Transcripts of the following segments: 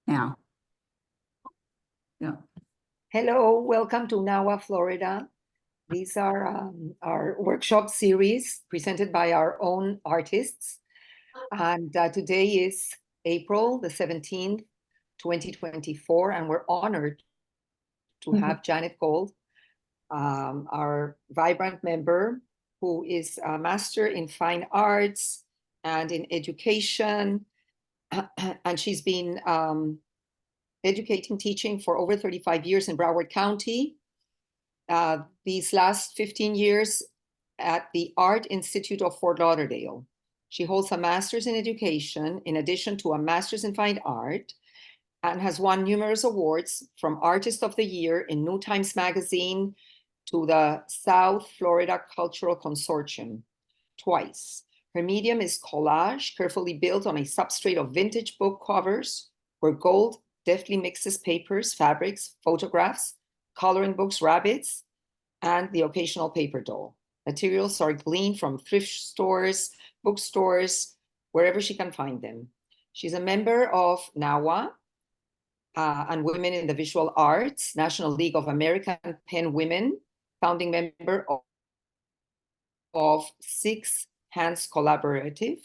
now. Yeah. Hello, welcome to NAWA, Florida. These are our workshop series presented by our own artists. And today is April the 17th, 2024, and we're honored to have Janet Gold, our vibrant member, who is a master in fine arts and in education. And she's been educating, teaching for over 35 years in Broward County. These last 15 years at the Art Institute of Fort Lauderdale. She holds a master's in education in addition to a master's in fine art, and has won numerous awards from Artist of the Year in New Times Magazine to the South Florida Cultural Consortium twice. Her medium is collage, carefully built on a substrate of vintage book covers, where gold deftly mixes papers, fabrics, photographs, coloring books, rabbits, and the occasional paper doll. Materials are gleaned from thrift stores, bookstores, wherever she can find them. She's a member of NAWA and Women in the Visual Arts, National League of American Pen Women, founding member of Six Hands Collaborative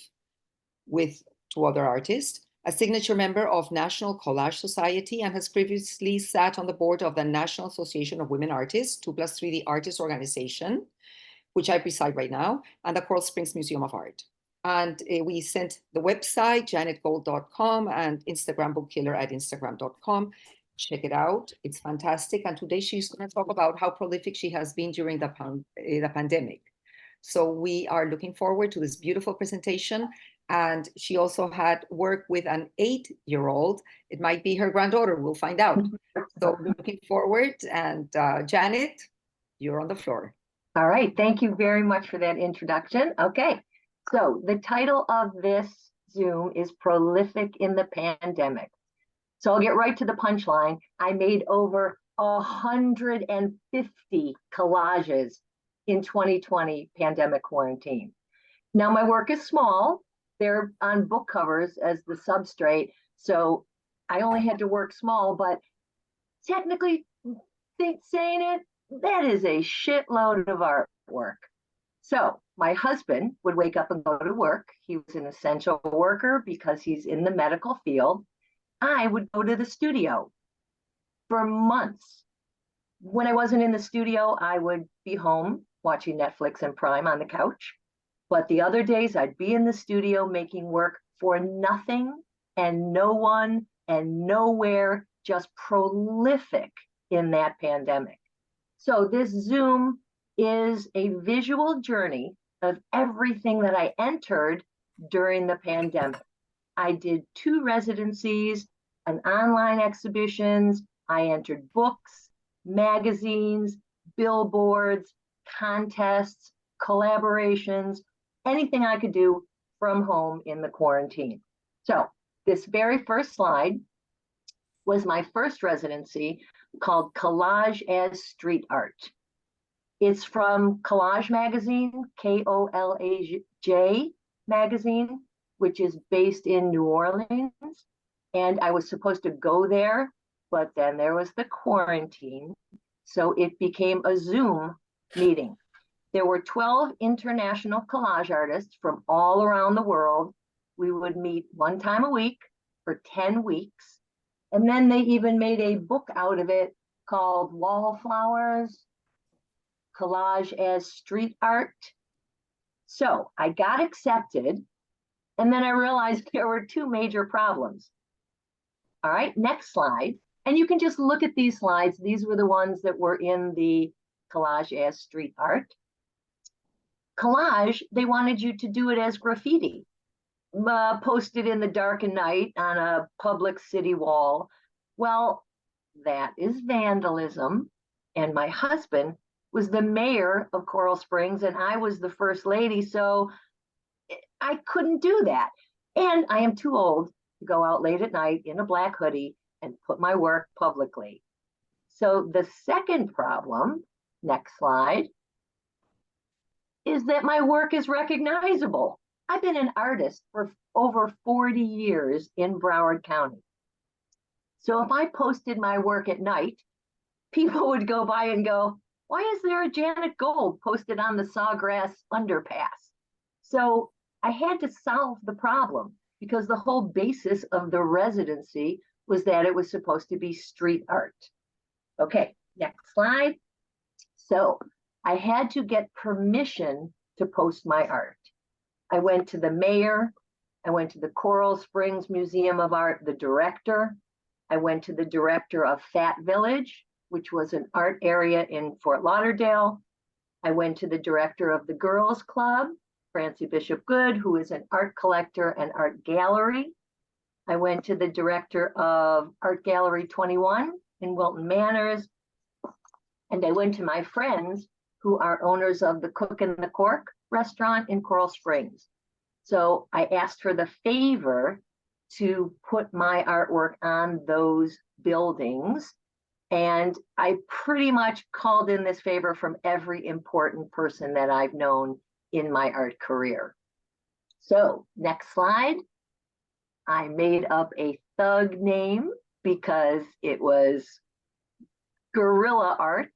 with two other artists, a signature member of National Collage Society, and has previously sat on the board of the National Association of Women Artists, 2+3D Artists Organization, which I preside right now, and the Coral Springs Museum of Art. And we sent the website, janetgold.com, and Instagram Bookkiller at instagram.com. Check it out. It's fantastic. And today she's going to talk about how prolific she has been during the pandemic. So we are looking forward to this beautiful presentation. And she also had work with an 8-year-old. It might be her granddaughter. We'll find out. So looking forward. And Janet, you're on the floor. All right. Thank you very much for that introduction. Okay. So the title of this Zoom is Prolific in the Pandemic. So I'll get right to the punchline. I made over 150 collages in 2020 pandemic quarantine. Now my work is small. They're on book covers as the substrate. So I only had to work small, but technically saying it, that is a shitload of artwork. So my husband would wake up and go to work. He was an essential worker because he's in the medical field. I would go to the studio for months. When I wasn't in the studio, I would be home watching Netflix and Prime on the couch. But the other days I'd be in the studio making work for nothing and no one and nowhere, just prolific in that pandemic. So this Zoom is a visual journey of everything that I entered during the pandemic. I did 2 residencies, an online exhibitions. I entered books, magazines, billboards, contests, collaborations, anything I could do from home in the quarantine. So this very first slide was my first residency called Collage As Street Art. It's from Collage magazine, KOLAJ magazine, which is based in New Orleans. And I was supposed to go there, but then there was the quarantine. So it became a Zoom meeting. There were 12 international collage artists from all around the world. We would meet 1 time a week for 10 weeks. And then they even made a book out of it called Wallflowers, Collage as Street Art. So I got accepted, and then I realized there were 2 major problems. All right, next slide. And you can just look at these slides. These were the ones that were in the Collage as Street Art. Collage, they wanted you to do it as graffiti, posted in the dark and night on a public city wall. Well, that is vandalism. And my husband was the mayor of Coral Springs, and I was the first lady, so I couldn't do that. And I am too old to go out late at night in a black hoodie and put my work publicly. So the second problem, next slide, is that my work is recognizable. I've been an artist for over 40 years in Broward County. So if I posted my work at night, people would go by and go, why is there a Janet Gold posted on the Sawgrass underpass? So I had to solve the problem because the whole basis of the residency was that it was supposed to be street art. Okay, next slide. So I had to get permission to post my art. I went to the mayor. I went to the Coral Springs Museum of Art, the director. I went to the director of Fat Village, which was an art area in Fort Lauderdale. I went to the director of the Girls Club, Francie Bishop Good, who is an art collector and art gallery. I went to the director of Art Gallery 21 in Wilton Manors. And I went to my friends who are owners of the Cook and the Cork restaurant in Coral Springs. So I asked for the favor to put my artwork on those buildings. And I pretty much called in this favor from every important person that I've known in my art career. So next slide. I made up a thug name because it was guerrilla art.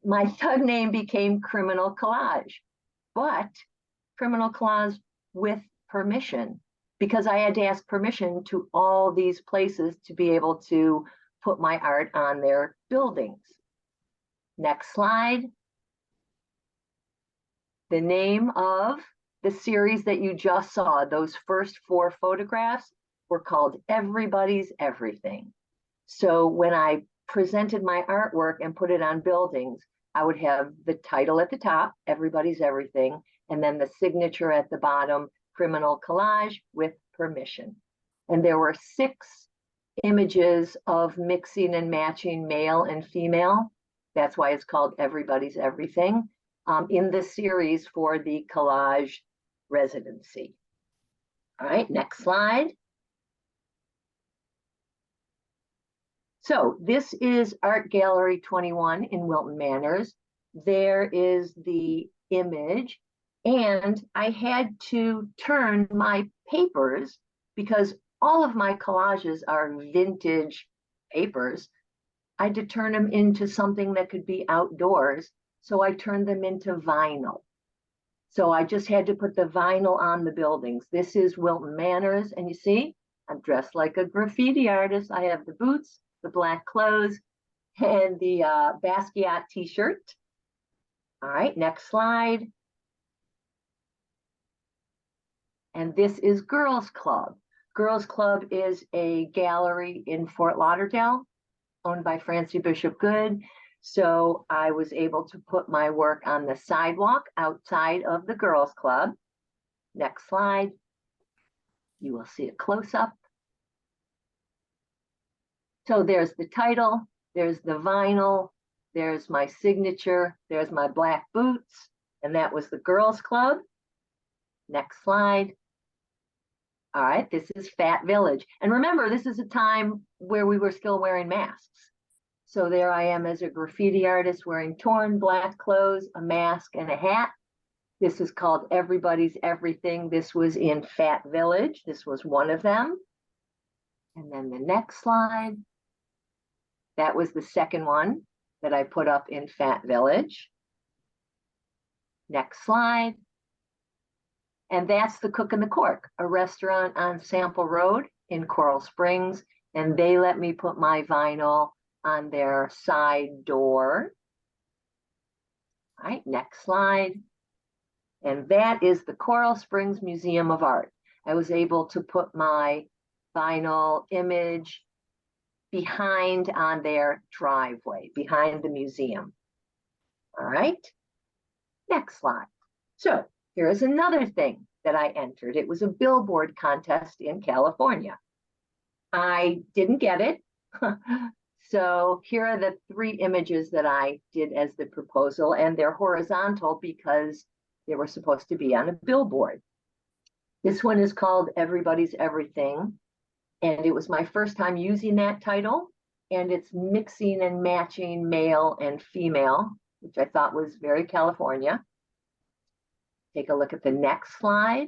My thug name became Criminal Collage, but Criminal Collage with permission, because I had to ask permission to all these places to be able to put my art on their buildings. Next slide. The name of the series that you just saw, those first 4 photographs, were called Everybody's Everything. So when I presented my artwork and put it on buildings, I would have the title at the top, Everybody's Everything, and then the signature at the bottom, Criminal Collage with permission. And there were 6 images of mixing and matching male and female. That's why it's called Everybody's Everything in the series for the Collage residency. All right, next slide. So this is Art Gallery 21 in Wilton Manors. There is the image, and I had to turn my papers because all of my collages are vintage papers. I had to turn them into something that could be outdoors, so I turned them into vinyl. So I just had to put the vinyl on the buildings. This is Wilton Manors, and you see, I'm dressed like a graffiti artist. I have the boots, the black clothes, and the Basquiat t-shirt. All right, next slide. And this is Girls Club. Girls Club is a gallery in Fort Lauderdale owned by Francie Bishop Good. So I was able to put my work on the sidewalk outside of the Girls Club. Next slide. You will see a close-up. So there's the title, there's the vinyl, there's my signature, there's my black boots, and that was the Girls Club. Next slide. All right, this is Fat Village. And remember, this is a time where we were still wearing masks. So there I am as a graffiti artist wearing torn black clothes, a mask, and a hat. This is called Everybody's Everything. This was in Fat Village. This was one of them. And then the next slide. That was the second one that I put up in Fat Village. Next slide. And that's the Cook and the Cork, a restaurant on Sample Road in Coral Springs. And they let me put my vinyl on their side door. All right, next slide. And that is the Coral Springs Museum of Art. I was able to put my vinyl image behind on their driveway, behind the museum. All right, next slide. So here is another thing that I entered. It was a billboard contest in California. I didn't get it. So here are the 3 images that I did as the proposal, and they're horizontal because they were supposed to be on a billboard. This one is called Everybody's Everything, and it was my first time using that title, and it's mixing and matching male and female, which I thought was very California. Take a look at the next slide.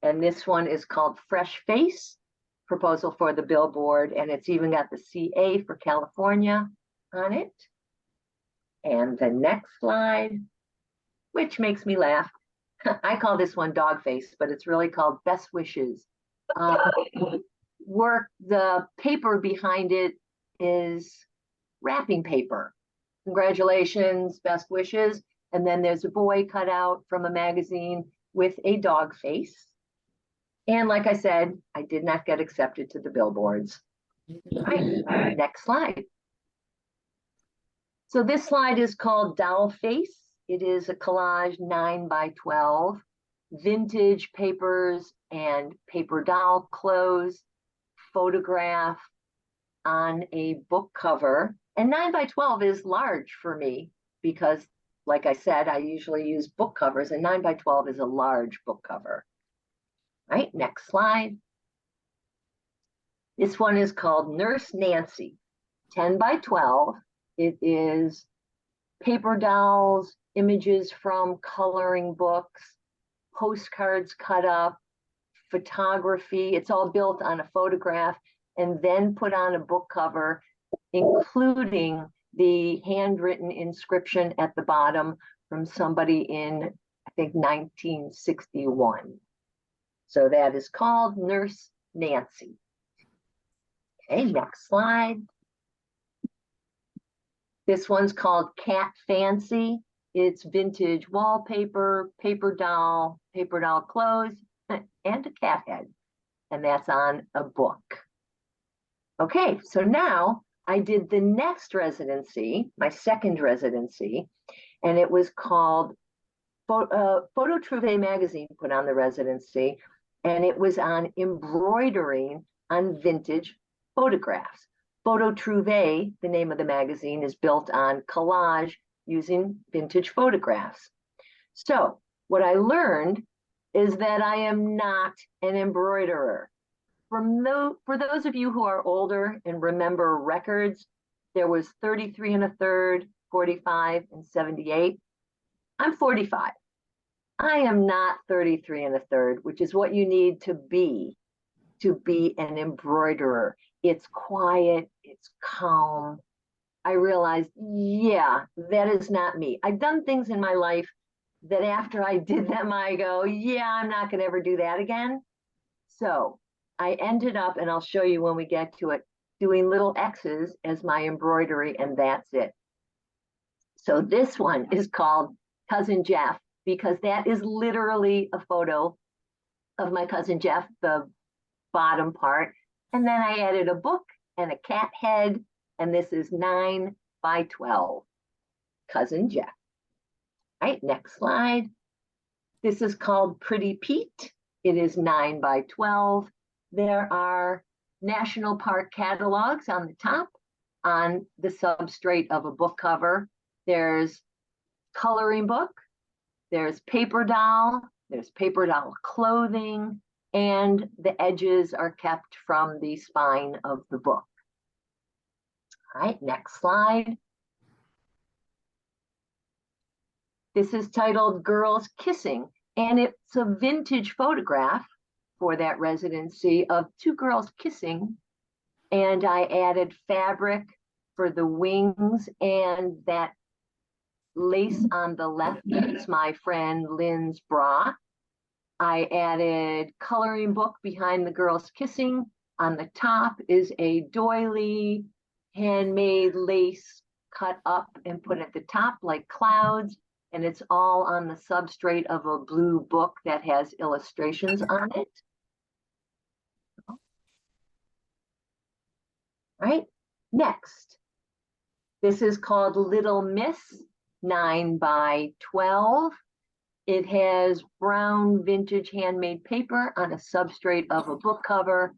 And this one is called Fresh Face proposal for the billboard, and it's even got the CA for California on it. And the next slide, which makes me laugh. I call this one dog face, but it's really called Best Wishes. The paper behind it is wrapping paper. Congratulations, best wishes. And then there's a boy cut out from a magazine with a dog face. And like I said, I did not get accepted to the billboards. All right, next slide. So this slide is called Doll Face. It is a collage 9x12, vintage papers and paper doll clothes, photograph on a book cover. And 9x12 is large for me because, like I said, I usually use book covers, and 9x12 is a large book cover. All right, next slide. This one is called Nurse Nancy, 10x12. It is paper dolls, images from coloring books, postcards cut up, photography. It's all built on a photograph and then put on a book cover, including the handwritten inscription at the bottom from somebody in, I think, 1961. So that is called Nurse Nancy. Okay, next slide. This one's called Cat Fancy. It's vintage wallpaper, paper doll clothes, and a cat head. And that's on a book. Okay, so now I did the next residency, my second residency, and it was called Photo Trouvé magazine put on the residency, and it was on embroidering on vintage photographs. Photo Trouvé, the name of the magazine, is built on collage using vintage photographs. So what I learned is that I am not an embroiderer. For those of you who are older and remember records, there was 33 1/3, 45, and 78. I'm 45. I am not 33 1/3, which is what you need to be an embroiderer. It's quiet, it's calm. I realized, yeah, that is not me. I've done things in my life that after I did them, I go, yeah, I'm not gonna ever do that again. So I ended up, and I'll show you when we get to it, doing little X's as my embroidery, and that's it. So this one is called Cousin Jeff, because that is literally a photo of my cousin Jeff, the bottom part. And then I added a book and a cat head, and this is 9x12, Cousin Jeff. All right, next slide. This is called Pretty Pete. It is 9x12. There are national park catalogs on the top, on the substrate of a book cover. There's coloring book, there's paper doll clothing, and the edges are kept from the spine of the book. All right, next slide. This is titled Girls Kissing, and it's a vintage photograph for that residency of two girls kissing, and I added fabric for the wings, and that lace on the left is my friend Lynn's bra. I added coloring book behind the girls kissing. On the top is a doily, handmade lace cut up and put at the top like clouds, and it's all on the substrate of a blue book that has illustrations on it. Right, next. This is called Little Miss, 9x12. It has brown vintage handmade paper on a substrate of a book cover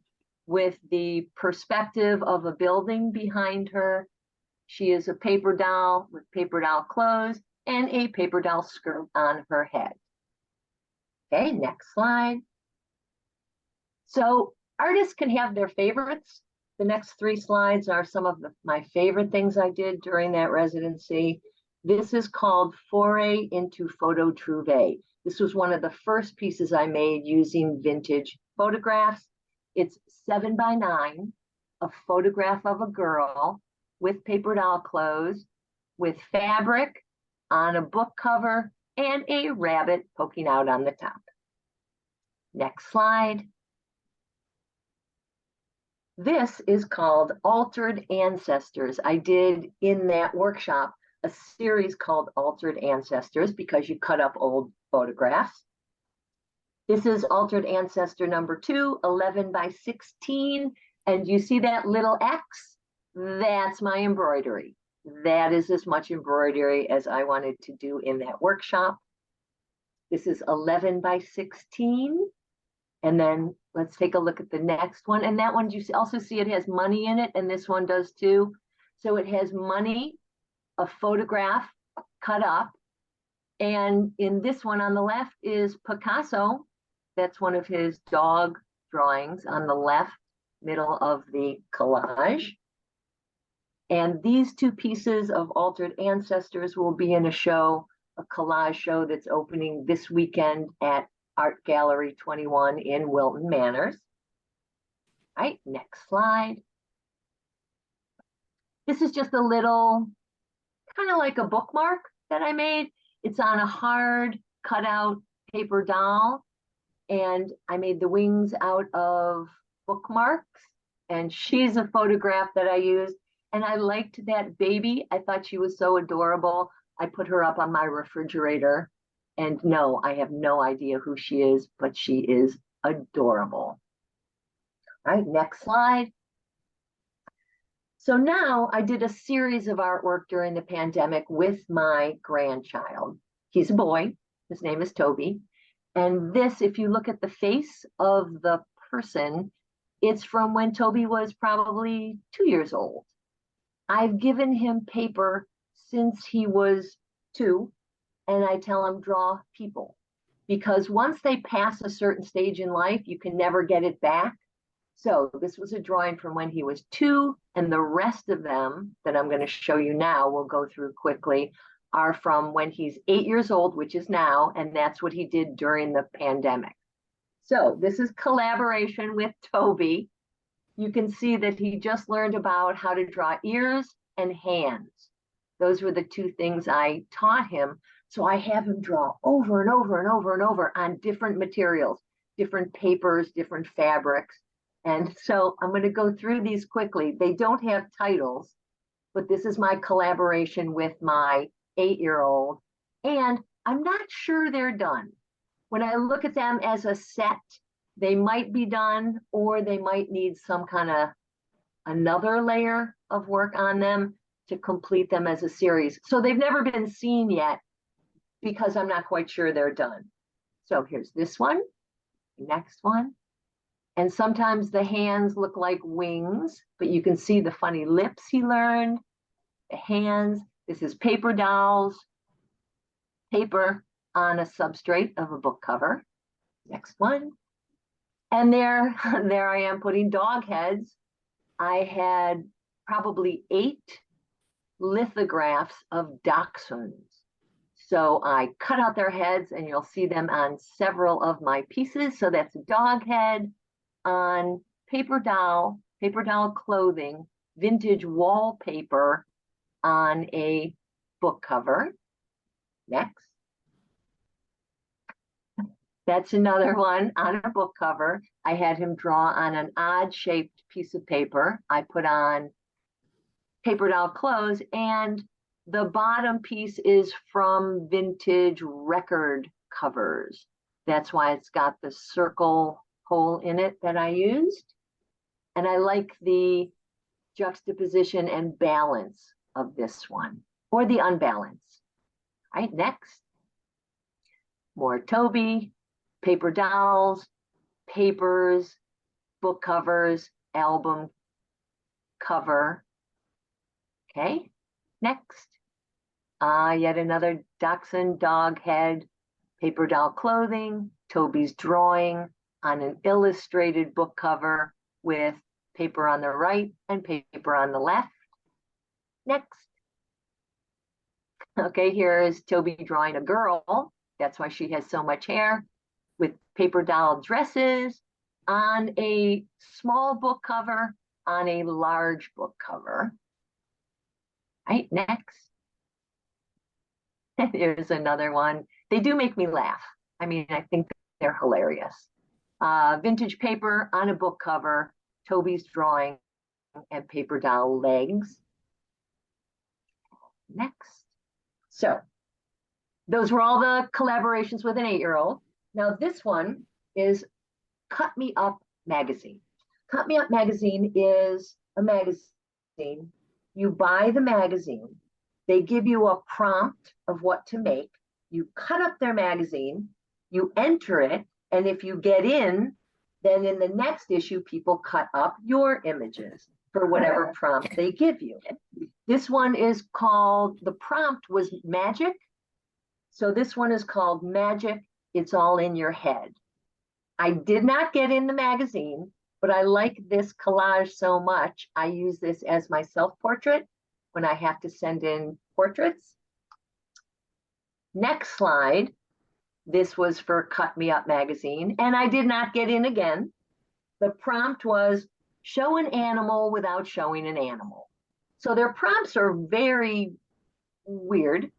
with the perspective of a building behind her. She is a paper doll with paper doll clothes and a paper doll skirt on her head. Okay, next slide. So artists can have their favorites. The next three slides are some of my favorite things I did during that residency. This is called Foray into Photo Trouvé. This was one of the first pieces I made using vintage photographs. It's 7x9, a photograph of a girl with paper doll clothes, with fabric on a book cover and a rabbit poking out on the top. Next slide. This is called Altered Ancestors. I did in that workshop a series called Altered Ancestors because you cut up old photographs. This is Altered Ancestor number 2, 11x16. And you see that little X? That's my embroidery. That is as much embroidery as I wanted to do in that workshop. This is 11x16. And then let's take a look at the next one. And that one, you also see it has money in it, and this one does too. So it has money, a photograph cut up. And in this one on the left is Picasso. That's one of his dog drawings on the left middle of the collage. And these two pieces of Altered Ancestors will be in a show, a collage show that's opening this weekend at Art Gallery 21 in Wilton Manors. All right, next slide. This is just a little, kind of like a bookmark that I made. It's on a hard cutout paper doll, and I made the wings out of bookmarks, and she's a photograph that I used, and I liked that baby. I thought she was so adorable. I put her up on my refrigerator. And no, I have no idea who she is, but she is adorable. All right, next slide. So now I did a series of artwork during the pandemic with my grandchild. He's a boy. His name is Toby. And this, if you look at the face of the person, it's from when Toby was probably 2 years old. I've given him paper since he was 2. And I tell them, draw people. Because once they pass a certain stage in life, you can never get it back. So this was a drawing from when he was 2, and the rest of them that I'm going to show you now, we'll go through quickly, are from when he's 8 years old, which is now, and that's what he did during the pandemic. So this is collaboration with Toby. You can see that he just learned about how to draw ears and hands. Those were the 2 things I taught him. So I have him draw over and over and over and over on different materials, different papers, different fabrics. And so I'm going to go through these quickly. They don't have titles, but this is my collaboration with my 8-year-old. And I'm not sure they're done. When I look at them as a set, they might be done, or they might need some kind of another layer of work on them to complete them as a series. So they've never been seen yet, because I'm not quite sure they're done. So here's this one, next one. And sometimes the hands look like wings, but you can see the funny lips he learned, the hands. This is paper dolls, paper on a substrate of a book cover. Next one. And there I am putting dog heads. I had probably 8 lithographs of dachshunds. So I cut out their heads, and you'll see them on several of my pieces. So that's a dog head on paper doll clothing, vintage wallpaper on a book cover. Next. That's another one on a book cover. I had him draw on an odd-shaped piece of paper. I put on paper doll clothes, and the bottom piece is from vintage record covers. That's why it's got the circle hole in it that I used. And I like the juxtaposition and balance of this one, or the unbalance. All right, next. More Toby, paper dolls, papers, book covers, album cover. Okay, next. Yet another dachshund dog head, paper doll clothing, Toby's drawing on an illustrated book cover with paper on the right and paper on the left. Next. Okay, here is Toby drawing a girl. That's why she has so much hair, with paper doll dresses, on a small book cover, on a large book cover. Right, next. Here's another one. They do make me laugh. I mean, I think they're hilarious. Vintage paper on a book cover, Toby's drawing, and paper doll legs. Next. So those were all the collaborations with an 8-year-old. Now this one is Cut Me Up magazine. Cut Me Up magazine is a magazine. You buy the magazine. They give you a prompt of what to make. You cut up their magazine, you enter it, and if you get in, then in the next issue, people cut up your images for whatever prompt they give you. This one is called, the prompt was magic. So this one is called Magic, It's All in Your Head. I did not get in the magazine, but I like this collage so much. I use this as my self-portrait when I have to send in portraits. Next slide. This was for Cut Me Up magazine, and I did not get in again. The prompt was show an animal without showing an animal. So their prompts are very weird.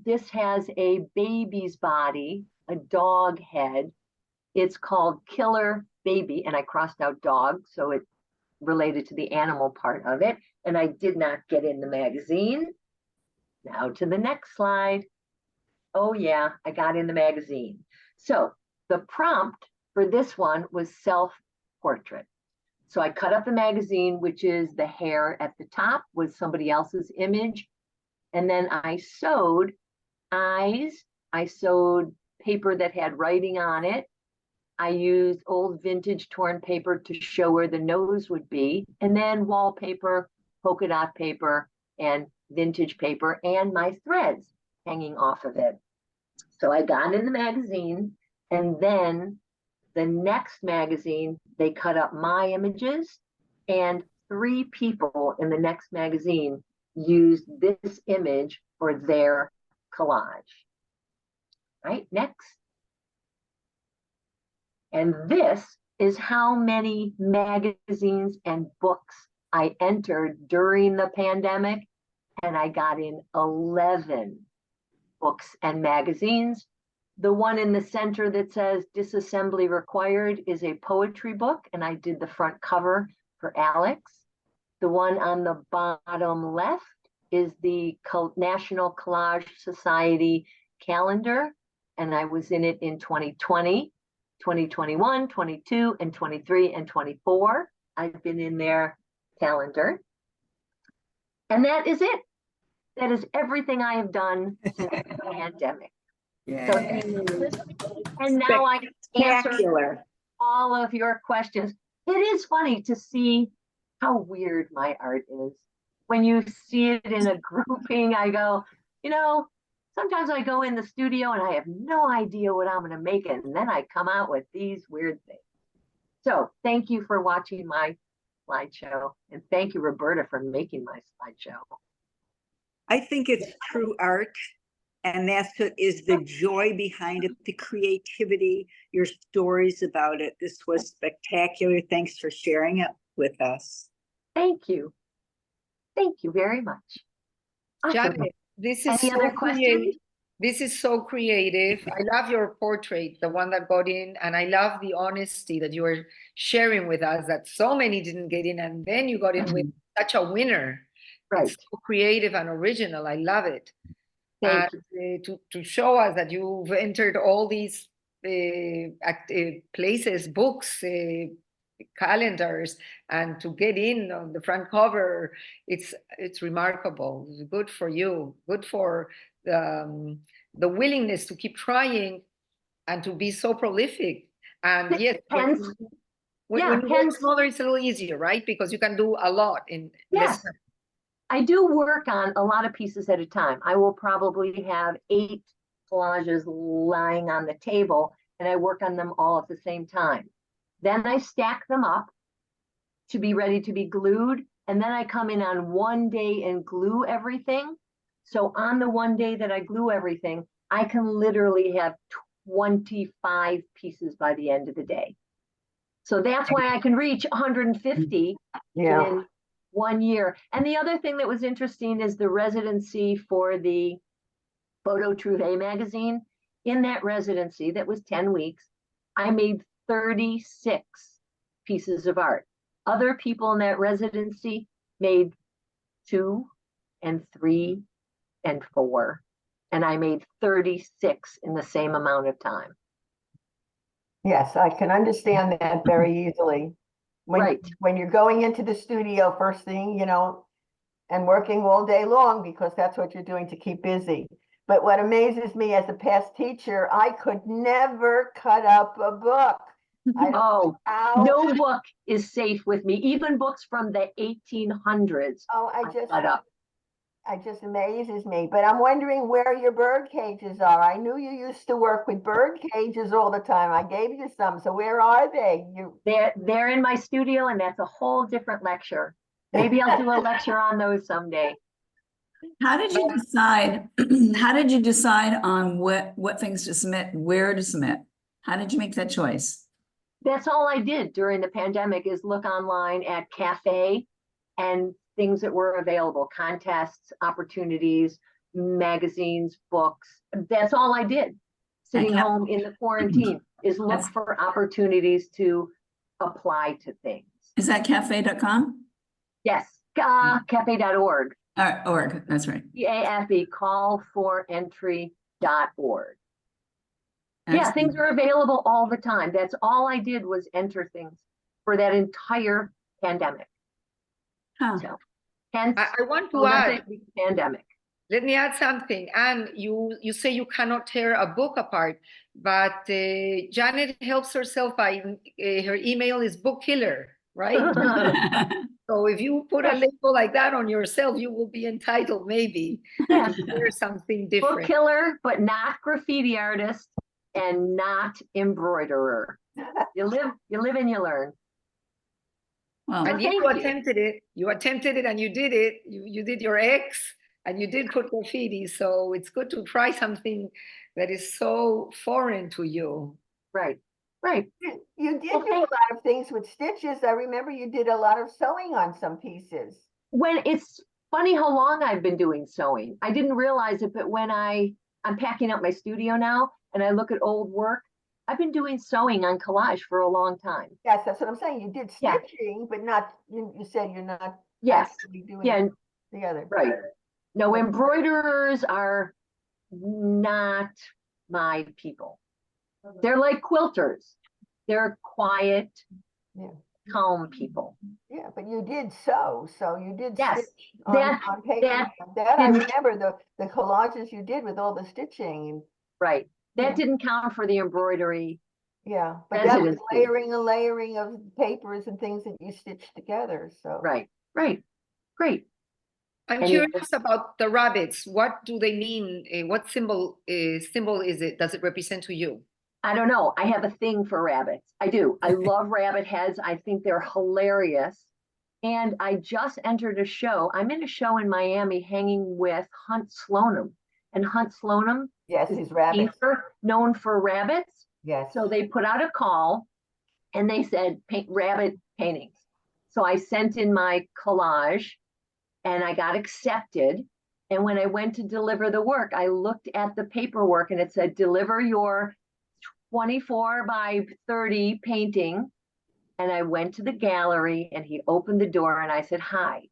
This has a baby's body, a dog head. It's called Killer Baby, and I crossed out dog, so it related to the animal part of it, and I did not get in the magazine. Now to the next slide. Oh yeah, I got in the magazine. So the prompt for this one was self-portrait. So I cut up the magazine, which is the hair at the top with somebody else's image. And then I sewed eyes. I sewed paper that had writing on it. I used old vintage torn paper to show where the nose would be. And then wallpaper, polka dot paper, and vintage paper, and my threads hanging off of it. So I got in the magazine, and then the next magazine, they cut up my images, and 3 people in the next magazine used this image for their collage. Right, next. And this is how many magazines and books I entered during the pandemic, and I got in 11 books and magazines. The one in the center that says disassembly required is a poetry book, and I did the front cover for Alex. The one on the bottom left is the National Collage Society calendar, and I was in it in 2020, 2021, 22, and 23, and 24. I've been in their calendar. And that is it. That is everything I have done since the pandemic. Yeah. So, and now I answer all of your questions. It is funny to see how weird my art is. When you see it in a grouping, I go, you know, sometimes I go in the studio and I have no idea what I'm going to make it, and then I come out with these weird things. So thank you for watching my slideshow, and thank you, Roberta, for making my slideshow. I think it's true art, and that's what is the joy behind it, the creativity, your stories about it. This was spectacular. Thanks for sharing it with us. Thank you. Thank you very much. Awesome. Janet, this is Any other questions? This is so creative. I love your portrait, the one that got in, and I love the honesty that you were sharing with us, that so many didn't get in, and then you got in with such a winner. Right. It's so creative and original. I love it. Thank you. To show us that you've entered all these places, books, calendars, and to get in on the front cover, it's remarkable. It's good for you. Good for the willingness to keep trying and to be so prolific. And yes, when you work smaller, it's a little easier, right? Because you can do a lot in less time. I do work on a lot of pieces at a time. I will probably have 8 collages lying on the table, and I work on them all at the same time. Then I stack them up to be ready to be glued, and then I come in on one day and glue everything. So on the one day that I glue everything, I can literally have 25 pieces by the end of the day. So that's why I can reach 150 Yeah. in 1 year. And the other thing that was interesting is the residency for the Photo Collage magazine. In that residency, that was 10 weeks, I made 36 pieces of art. Other people in that residency made 2 and 3 and 4. And I made 36 in the same amount of time. Yes, I can understand that very easily. Right. When you're going into the studio first thing, you know, and working all day long because that's what you're doing to keep busy. But what amazes me as a past teacher, I could never cut up a book. I don't know Oh, how. no book is safe with me. Even books from the 1800s. Oh, I cut up. it just amazes me. But I'm wondering where your bird cages are. I knew you used to work with bird cages all the time. I gave you some. So where are they? They're in my studio, and that's a whole different lecture. Maybe I'll do a lecture on those someday. How did you decide, how did you decide on what things to submit, where to submit? How did you make that choice? That's all I did during the pandemic is look online at cafe and things that were available, contests, opportunities, magazines, books. That's all I did. Sitting home in the quarantine is look for opportunities to apply to things. Is that cafe.com? Yes, cafe.org. Org, that's right. CAFE, callforentry.org. Yeah, Excellent. things are available all the time. That's all I did was enter things for that entire pandemic. Huh. So, hence, I want to add, pandemic. let me add something. And you say you cannot tear a book apart, but Janet helps herself by her email is book killer, right? So if you put a label like that on yourself, you will be entitled maybe to share something Book different. killer, but not graffiti artist and not embroiderer. You live and you learn. Well, And thank you you. attempted it. You attempted it and you did it. You did your X and you did put graffiti. So it's good to try something that is so foreign to you. Right, right. You did Well, do a lot of things with stitches. I remember you did a lot of sewing on some pieces. When it's funny how long I've been doing sewing. I didn't realize it, but when I'm packing up my studio now and I look at old work, I've been doing sewing on collage for a long time. Yes, that's what I'm saying. You did Yeah. stitching, but not, you said you're not Yes. actually doing Yeah, it together. right. No, embroiderers are not my people. They're like quilters. They're quiet, calm people. Yeah, but you did sew, so you did Yes, stitch on paper. That I remember the collages you did with all the stitching. Right. That Yeah. didn't count for the embroidery. Yeah, but that was Residency. layering of papers and things that you stitched together. So Right, right. Great. I'm And curious about the rabbits. What do they mean? What symbol is it? Does it represent to you? I don't know. I have a thing for rabbits. I do. I love rabbit heads. I think they're hilarious. And I just entered a show. I'm in a show in Miami hanging with Hunt Slonim. And Hunt Slonim yes, is these a rabbits. painter known for rabbits. Yes. So they put out a call and they said, paint rabbit paintings. So I sent in my collage and I got accepted. And when I went to deliver the work, I looked at the paperwork and it said, deliver your 24 by 30 painting. And I went to the gallery and he opened the door and I said, hi.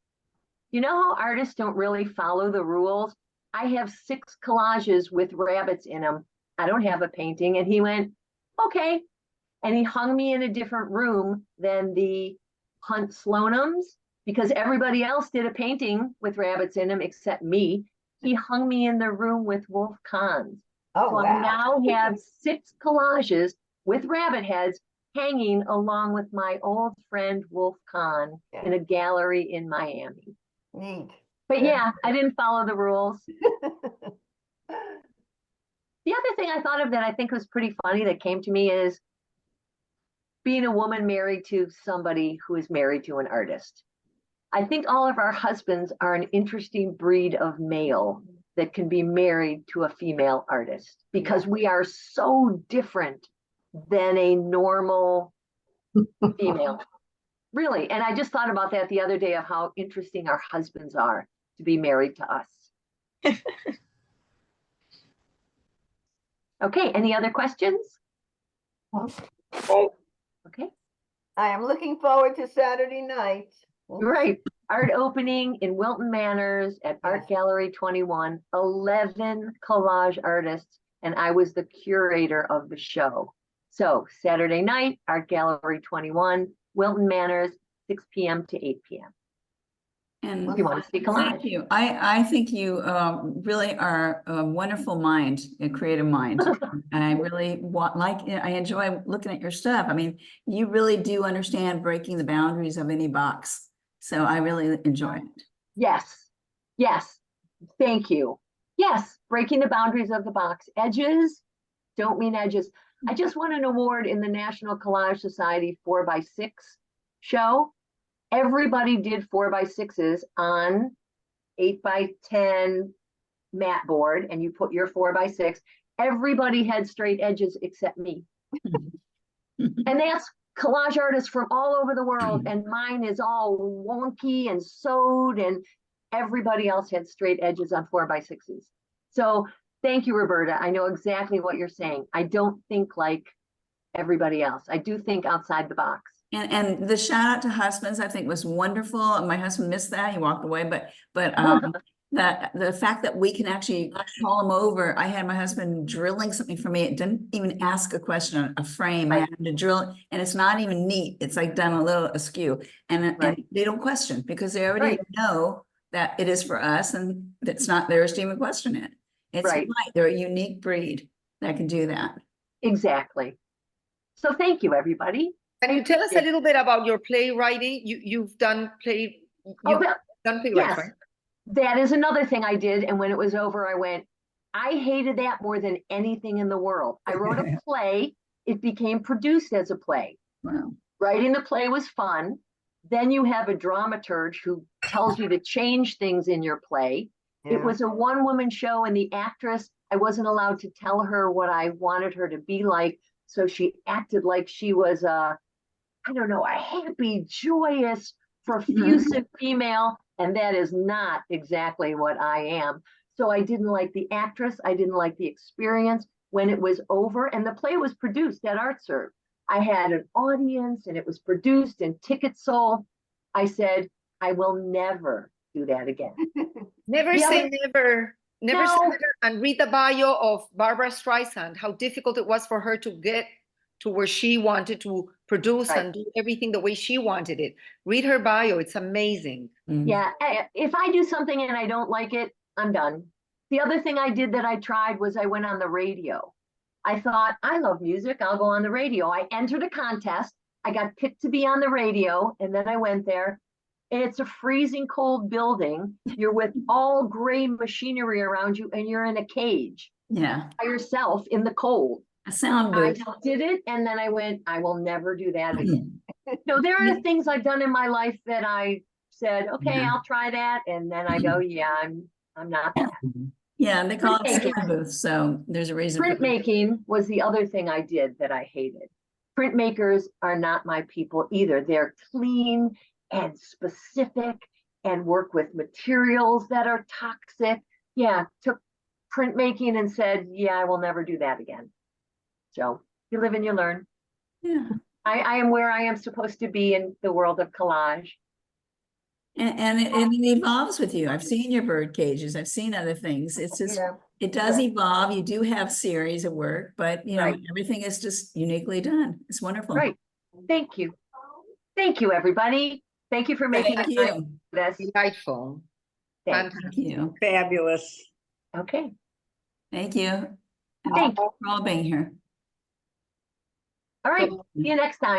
You know how artists don't really follow the rules? I have 6 collages with rabbits in them. I don't have a painting. And he went, okay. And he hung me in a different room than the Hunt Slonims because everybody else did a painting with rabbits in them except me. He hung me in the room with Wolf Kahns. Oh, So wow. I now have 6 collages with rabbit heads hanging along with my old friend Wolf Kahn in a gallery in Miami. Neat. But yeah, I didn't follow the rules. The other thing I thought of that I think was pretty funny that came to me is being a woman married to somebody who is married to an artist. I think all of our husbands are an interesting breed of male that can be married to a female artist because we are so different than a normal female. Really. And I just thought about that the other day of how interesting our husbands are to be married to us. Okay, any other questions? Okay, I am looking forward to Saturday night. right. Art opening in Wilton Manors at Art Yes. Gallery 21, 11 collage artists, and I was the curator of the show. So Saturday night, Art Gallery 21, Wilton Manors, 6 p.m. to 8 p.m. And If you want to see thank collage. you. I think you really are a wonderful mind, a creative mind. And I really I enjoy looking at your stuff. I mean, you really do understand breaking the boundaries of any box. So I really enjoy it. Yes, yes, thank you. Yes, breaking the boundaries of the box. Edges don't mean edges. I just won an award in the National Collage Society 4x6 show. Everybody did 4x6s on 8x10 mat board, and you put your 4x6. Everybody had straight edges except me. And that's collage artists from all over the world, and mine is all wonky and sewed, and everybody else had straight edges on 4x6s. So thank you, Roberta. I know exactly what you're saying. I don't think like everybody else. I do think outside the box. And the shout out to husbands, I think was wonderful. My husband missed that. He walked away, but that the fact that we can actually call him over. I had my husband drilling something for me. It didn't even ask a question on a frame. I Right. had him to drill, and it's not even neat. It's like done a little askew, and Right. they don't question because they already Right. know that it is for us, and it's not theirs to even question it. It's Right. they're a unique breed that can do that. Exactly. So thank you, everybody. Can you tell us a little bit about your playwriting? You've done Oh, but done playwriting, yes, right? that is another thing I did. And when it was over, I went, I hated that more than anything in the world. I wrote a play. It became produced as a play. Wow. Writing the play was fun. Then you have a dramaturge who tells you to change things in your play. It Yeah. was a one-woman show, and the actress, I wasn't allowed to tell her what I wanted her to be like. So she acted like she was I don't know, a happy, joyous, profuse female. And that is not exactly what I am. So I didn't like the actress. I didn't like the experience. When it was over and the play was produced at ArtServe, I had an audience and it was produced and tickets sold. I said, I will never do that again. Never The say other- never. Never say No. never. And read the bio of Barbara Streisand, how difficult it was for her to get to where she wanted to produce Right. and do everything the way she wanted it. Read her bio. It's amazing. Yeah, if I do something and I don't like it, I'm done. The other thing I did that I tried was I went on the radio. I thought, I love music, I'll go on the radio. I entered a contest. I got picked to be on the radio, and then I went there. It's a freezing cold building. You're with all gray machinery around you, and you're in a cage Yeah. by yourself in the cold. A sound I booth. did it, and then I went, I will never do that again. No, there are things I've done in my life that I said, okay, Yeah. I'll try that, and then I go, yeah, I'm not that. Yeah, and they call it Printmaking. sound booth, so there's a reason. for that. Printmaking was the other thing I did that I hated. Printmakers are not my people either. They're clean and specific and work with materials that are toxic. Yeah, took printmaking and said, yeah, I will never do that again. So you live and you learn. Yeah. I am where I am supposed to be in the world of collage. And it evolves with you. I've seen your bird cages. I've seen other things. It's just, Yeah. it does evolve. You do have series of work, but you know, Right. everything is just uniquely done. It's wonderful. Right. Thank you. Thank you, everybody. Thank you for making Thank it you. this. Delightful. Thanks. Thank you. Fabulous. Okay. Thank you. And Thank for all being here. All right. See you next time.